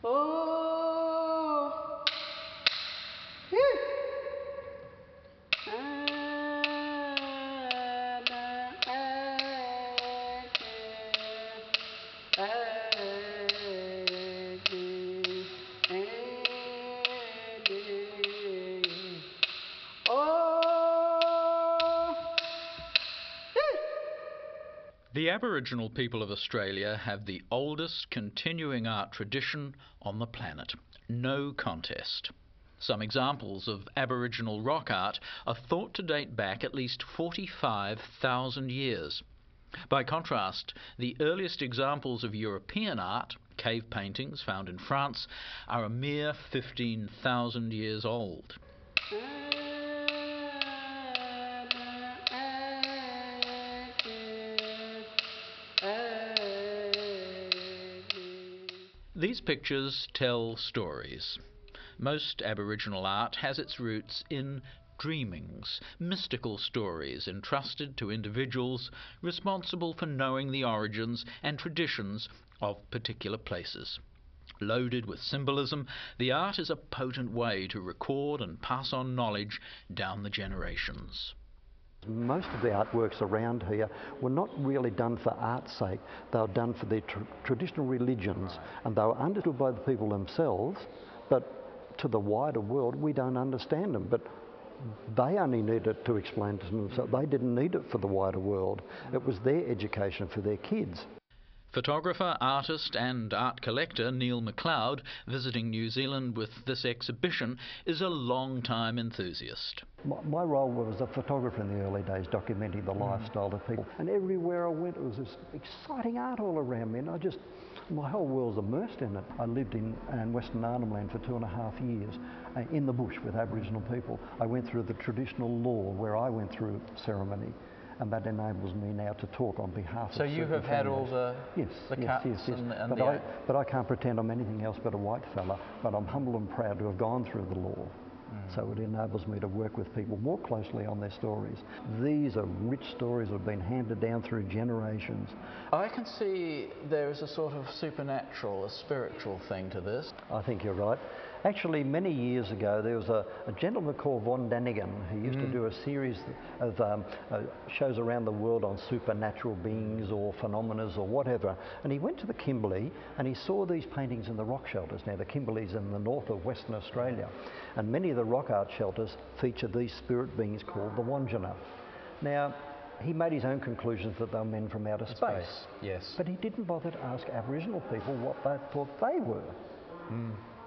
Oh. The Aboriginal people of Australia have the oldest continuing art tradition on the planet. No contest. Some examples of Aboriginal rock art are thought to date back at least 45,000 years. By contrast, the earliest examples of European art, cave paintings found in France, are a mere 15,000 years old. These pictures tell stories. Most Aboriginal art has its roots in dreamings, mystical stories entrusted to individuals responsible for knowing the origins and traditions of particular places. Loaded with symbolism, the art is a potent way to record and pass on knowledge down the generations. Most of the artworks around here were not really done for art's sake. They were done for their traditional religions, and they were understood by the people themselves, but to the wider world we don't understand them. But they only needed to explain to themselves. They didn't need it for the wider world. It was their education for their kids. Photographer, artist and art collector Neil McLeod, visiting New Zealand with this exhibition, is a long-time enthusiast. My role was a photographer in the early days, documenting the lifestyle of people. And everywhere I went, it was this exciting art all around me, and my whole world's immersed in it. I lived in Western Arnhem Land for 2.5 years in the bush with Aboriginal people. I went through the traditional law where I went through ceremony. And that enables me now to talk on behalf of certain So you have had families. all the cuts. Yes. And but I can't pretend I'm anything else but a white fella, but I'm humble and proud to have gone through the law. So it enables me to work with people more closely on their stories. These are rich stories that have been handed down through generations. I can see there is a sort of supernatural, a spiritual thing to this. I think you're right. Actually, many years ago, there was a gentleman called Von Daniken who used to do a series of shows around the world on supernatural beings or phenomena or whatever. And he went to the Kimberley and he saw these paintings in the rock shelters. Now, the Kimberley's in the north of Western Australia. And many of the rock art shelters feature these spirit beings called the Wandjina. Now, he made his own conclusions that they were men from outer space. Yes. But he didn't bother to ask Aboriginal people what they thought they were.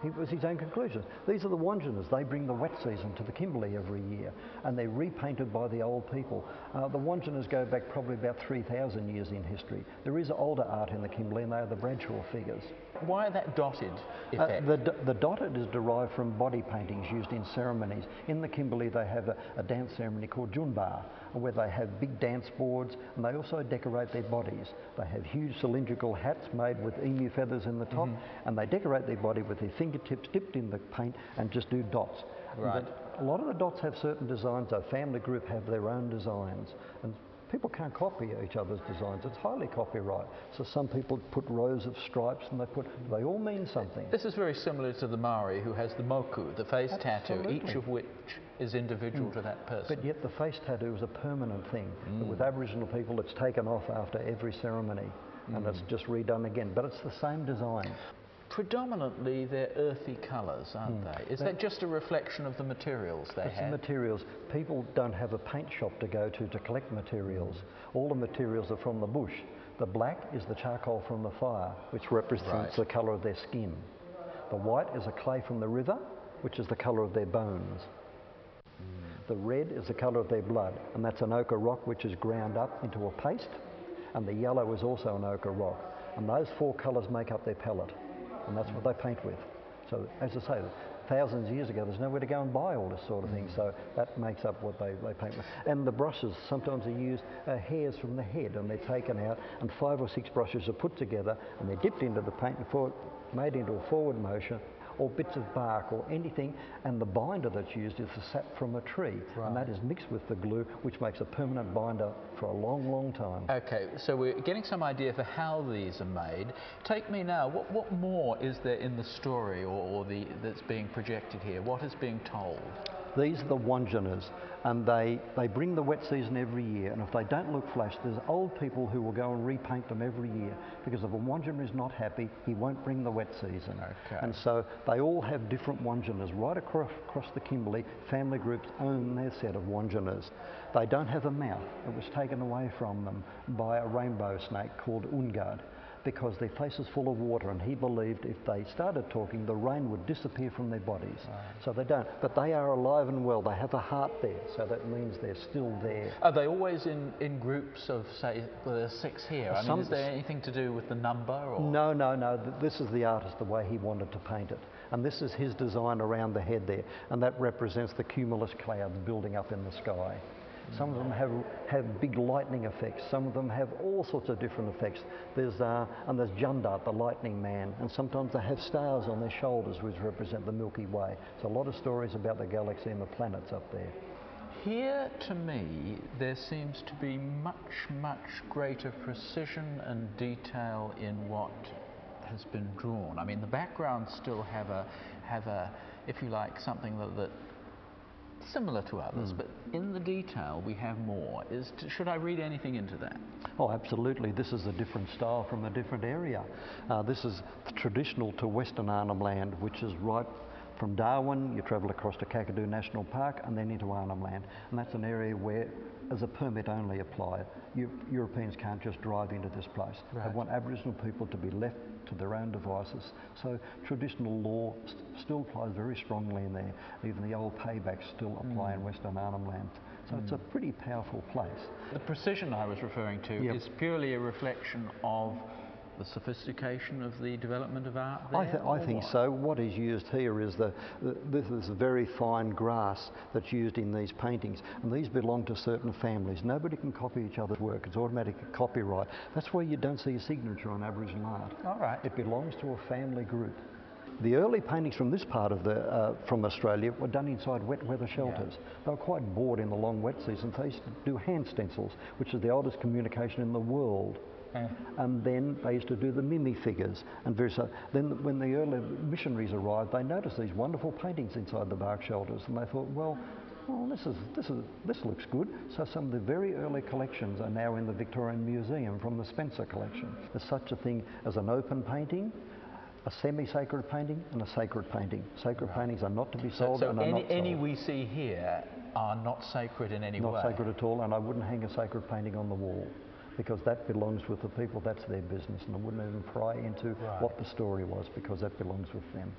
It was his own conclusion. These are the Wandjinas. They bring the wet season to the Kimberley every year, and they're repainted by the old people. The Wandjinas go back probably about 3,000 years in history. There is older art in the Kimberley, and they are the Bradshaw figures. Why that dotted effect? The dotted is derived from body paintings used in ceremonies. In the Kimberley, they have a dance ceremony called Junbar, where they have big dance boards, and they also decorate their bodies. They have huge cylindrical hats made with emu feathers in the top, and they decorate their body with their fingertips dipped in the paint and just do dots. Right. But a lot of the dots have certain designs. A family group have their own designs, and people can't copy each other's designs. It's highly copyright. So some people put rows of stripes, and they all mean something. This is very similar to the Maori who has the moku, the face tattoo, each of which is individual to that person. But yet the face tattoo is a permanent thing. But with Aboriginal people, it's taken off after every ceremony, and it's just redone again. But it's the same design. Predominantly they're earthy colours, aren't they? Is that just a reflection of the materials they have? The materials. People don't have a paint shop to go to collect materials. All the materials are from the bush. The black is the charcoal from the fire, which represents the colour of their skin. The white is a clay from the river, which is the colour of their bones. The red is the colour of their blood, and that's an ochre rock which is ground up into a paste, and the yellow is also an ochre rock. And those four colours make up their palette, and that's what they paint with. So, as I say, thousands of years ago, there's nowhere to go and buy all this sort of thing, so that makes up what they paint with. And the brushes, sometimes they use hairs from the head, and they're taken out, and 5 or 6 brushes are put together, and they're dipped into the paint and made into a forward motion. or bits of bark or anything, and the binder that's used is the sap from a tree, and that is mixed with the glue, which makes a permanent binder for a long, long time. Okay, so we're getting some idea for how these are made. Take me now, what more is there in the story or that's being projected here? What is being told? These are the Wanjanas, and they bring the wet season every year, and if they don't look flash, there's old people who will go and repaint them every year, because if a Wanjana is not happy, he won't bring the wet season. Okay. And so they all have different Wanjanas. Right across the Kimberley, family groups own their set of Wanjanas. They don't have a mouth. It was taken away from them by a rainbow snake called Ungard, because their face is full of water, and he believed if they started talking, the rain would disappear from their bodies. So they don't. But they are alive and well. They have a heart there, so that means they're still there. Are they always in groups of, say, well, there's 6 here? I mean, is there anything to do with the number? Or? No. This is the artist, the way he wanted to paint it. And this is his design around the head there, and that represents the cumulus clouds building up in the sky. Some of them have big lightning effects. Some of them have all sorts of different effects. There's Jundart, the lightning man, and sometimes they have stars on their shoulders which represent the Milky Way. So a lot of stories about the galaxy and the planets up there. Here, to me, there seems to be much greater precision and detail in what has been drawn. I mean, the backgrounds still have a, if you like, something that similar to others, but in the detail we have more. Should I read anything into that? Oh, absolutely. This is a different style from a different area. This is traditional to Western Arnhem Land, which is right from Darwin. You travel across to Kakadu National Park and then into Arnhem Land, and that's an area where, as a permit only applied, Europeans can't just drive into this place. They want Aboriginal people to be left to their own devices. So traditional law still applies very strongly in there. Even the old paybacks still apply in Western Arnhem Land. So it's a pretty powerful place. The precision I was referring to is purely a reflection of the sophistication of the development of art there? I think so. What is used here is this is very fine grass that's used in these paintings, and these belong to certain families. Nobody can copy each other's work. It's automatic copyright. That's why you don't see a signature on Aboriginal art. All right. It belongs to a family group. The early paintings from this part of from Australia were done inside wet weather shelters. They were quite bored in the long wet season. They used to do hand stencils, which is the oldest communication in the world. And then they used to do the mimi figures, and then when the early missionaries arrived, they noticed these wonderful paintings inside the bark shelters, and they thought, well, this looks good. So some of the very early collections are now in the Victorian Museum from the Spencer collection. There's such a thing as an open painting, a semi-sacred painting, and a sacred painting. Sacred paintings are not to be sold, and are not sold. Any we see here are not sacred in any way? Not sacred at all, and I wouldn't hang a sacred painting on the wall, because that belongs with the people. That's their business, and I wouldn't even pry into what the story was, because that belongs with them.